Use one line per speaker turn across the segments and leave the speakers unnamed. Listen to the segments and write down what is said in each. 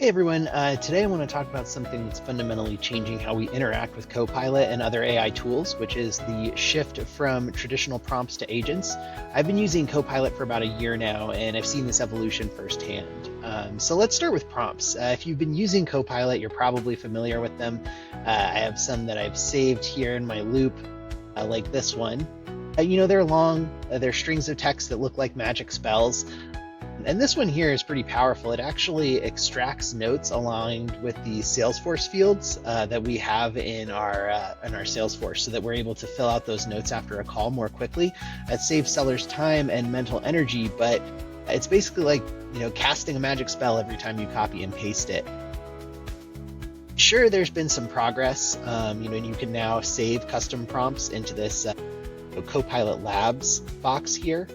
Hey everyone, today I want to talk about something that's fundamentally changing how we interact with Copilot and other AI tools, which is the shift from traditional prompts to agents. I've been using Copilot for about a year now, and I've seen this evolution firsthand. So let's start with prompts. If you've been using Copilot, you're probably familiar with them. I have some that I've saved here in my loop, like this one. They're long, they're strings of text that look like magic spells. And this one here is pretty powerful. It actually extracts notes aligned with the Salesforce fields that we have in our Salesforce, so that we're able to fill out those notes after a call more quickly. It saves sellers time and mental energy, but it's basically like casting a magic spell every time you copy and paste it. Sure, there's been some progress. And you can now save custom prompts into this Copilot Labs box here.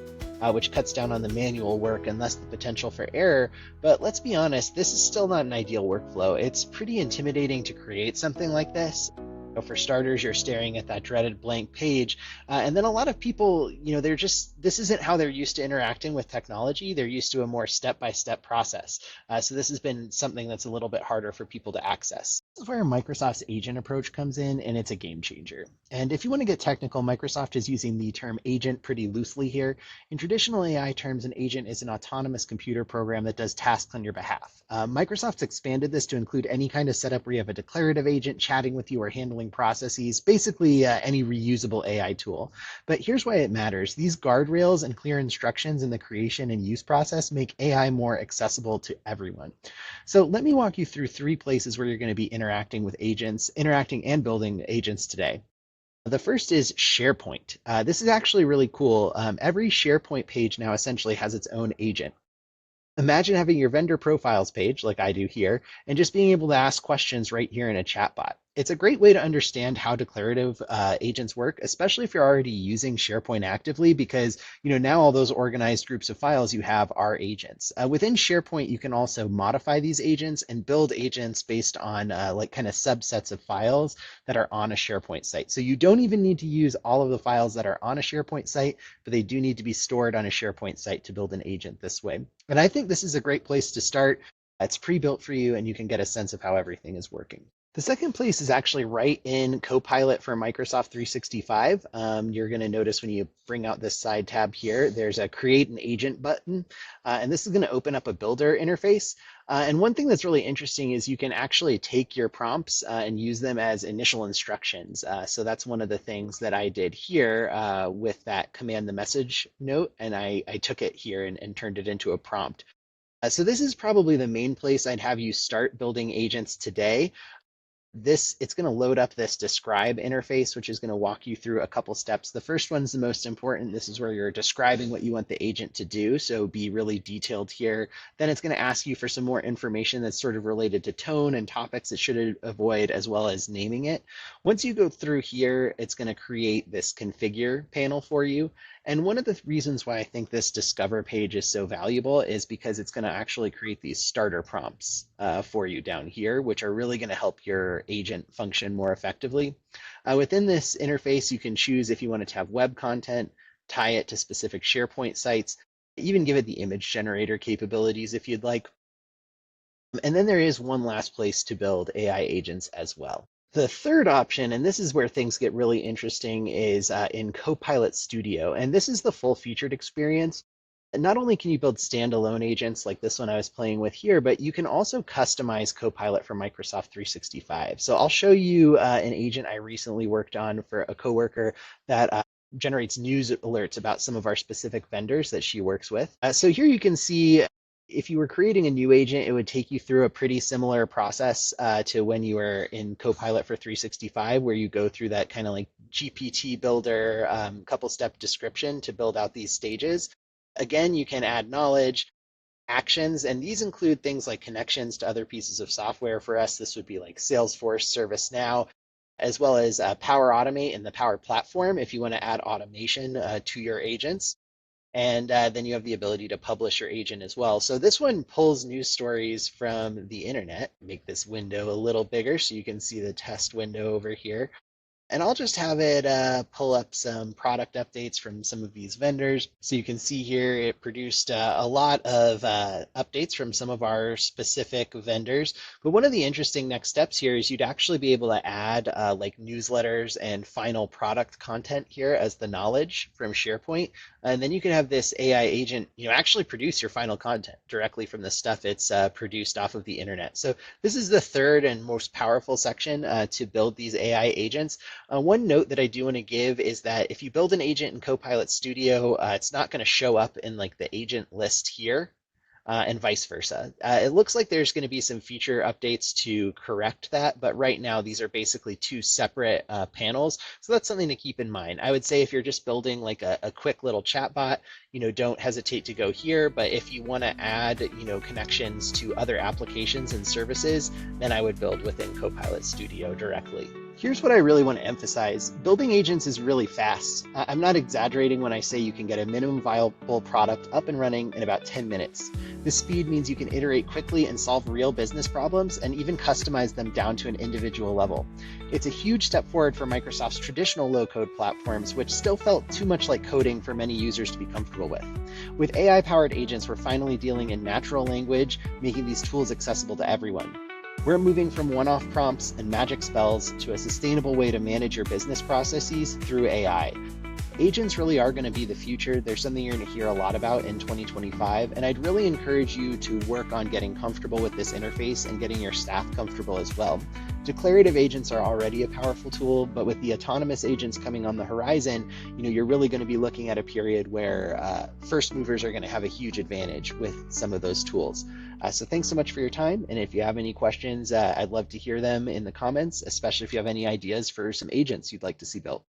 Which cuts down on the manual work and thus the potential for error. But let's be honest, this is still not an ideal workflow. It's pretty intimidating to create something like this. For starters, you're staring at that dreaded blank page. And then a lot of people, this isn't how they're used to interacting with technology. They're used to a more step-by-step process. So this has been something that's a little bit harder for people to access. This is where Microsoft's agent approach comes in, and it's a game changer. And if you want to get technical, Microsoft is using the term agent pretty loosely here. In traditional AI terms, an agent is an autonomous computer program that does tasks on your behalf. Microsoft's expanded this to include any kind of setup where you have a declarative agent chatting with you or handling processes, basically any reusable AI tool. But here's why it matters. These guardrails and clear instructions in the creation and use process make AI more accessible to everyone. So let me walk you through 3 places where you're going to be interacting and building agents today. The first is SharePoint. This is actually really cool. Every SharePoint page now essentially has its own agent. Imagine having your vendor profiles page, like I do here, and just being able to ask questions right here in a chatbot. It's a great way to understand how declarative agents work, especially if you're already using SharePoint actively, because now all those organized groups of files you have are agents. Within SharePoint, you can also modify these agents and build agents based on like kind of subsets of files that are on a SharePoint site. So you don't even need to use all of the files that are on a SharePoint site, but they do need to be stored on a SharePoint site to build an agent this way. And I think this is a great place to start. It's pre-built for you, and you can get a sense of how everything is working. The second place is actually right in Copilot for Microsoft 365. You're going to notice when you bring out this side tab here, there's a Create an Agent button, and this is going to open up a builder interface. And one thing that's really interesting is you can actually take your prompts and use them as initial instructions. So that's one of the things that I did here with that command the message note, and I took it here and turned it into a prompt. So this is probably the main place I'd have you start building agents today. It's going to load up this describe interface, which is going to walk you through a couple steps. The first one's the most important. This is where you're describing what you want the agent to do, so be really detailed here. Then it's going to ask you for some more information that's sort of related to tone and topics it should avoid, as well as naming it. Once you go through here, it's going to create this configure panel for you. And one of the reasons why I think this Discover page is so valuable is because it's going to actually create these starter prompts for you down here, which are really going to help your agent function more effectively. Within this interface, you can choose if you want it to have web content, tie it to specific SharePoint sites, even give it the image generator capabilities if you'd like. And then there is one last place to build AI agents as well. The third option, and this is where things get really interesting, is in Copilot Studio. And this is the full featured experience. And not only can you build standalone agents like this one I was playing with here, but you can also customize Copilot for Microsoft 365. So I'll show you an agent I recently worked on for a coworker that generates news alerts about some of our specific vendors that she works with. So here you can see if you were creating a new agent, it would take you through a pretty similar process to when you were in Copilot for 365, where you go through that kind of like GPT builder couple step description to build out these stages. Again, you can add knowledge, actions, and these include things like connections to other pieces of software. For us, this would be like Salesforce, ServiceNow, as well as Power Automate in the Power Platform if you want to add automation to your agents. And then you have the ability to publish your agent as well. So this one pulls news stories from the internet. Make this window a little bigger so you can see the test window over here. And I'll just have it pull up some product updates from some of these vendors. So you can see here it produced a lot of updates from some of our specific vendors. But one of the interesting next steps here is you'd actually be able to add like newsletters and final product content here as the knowledge from SharePoint. And then you can have this AI agent, actually produce your final content directly from the stuff it's produced off of the internet. So this is the third and most powerful section to build these AI agents. One note that I do want to give is that if you build an agent in Copilot Studio, it's not going to show up in like the agent list here. And vice versa. It looks like there's going to be some feature updates to correct that, but right now these are basically two separate panels. So that's something to keep in mind. I would say if you're just building like a quick little chatbot, don't hesitate to go here. But if you want to add, connections to other applications and services, then I would build within Copilot Studio directly. Here's what I really want to emphasize. Building agents is really fast. I'm not exaggerating when I say you can get a minimum viable product up and running in about 10 minutes. This speed means you can iterate quickly and solve real business problems and even customize them down to an individual level. It's a huge step forward for Microsoft's traditional low-code platforms, which still felt too much like coding for many users to be comfortable with. With AI-powered agents, we're finally dealing in natural language, making these tools accessible to everyone. We're moving from one-off prompts and magic spells to a sustainable way to manage your business processes through AI. Agents really are going to be the future. They're something you're going to hear a lot about in 2025, and I'd really encourage you to work on getting comfortable with this interface and getting your staff comfortable as well. Declarative agents are already a powerful tool, but with the autonomous agents coming on the horizon, you're really going to be looking at a period where first movers are going to have a huge advantage with some of those tools. So thanks so much for your time, and if you have any questions, I'd love to hear them in the comments, especially if you have any ideas for some agents you'd like to see built.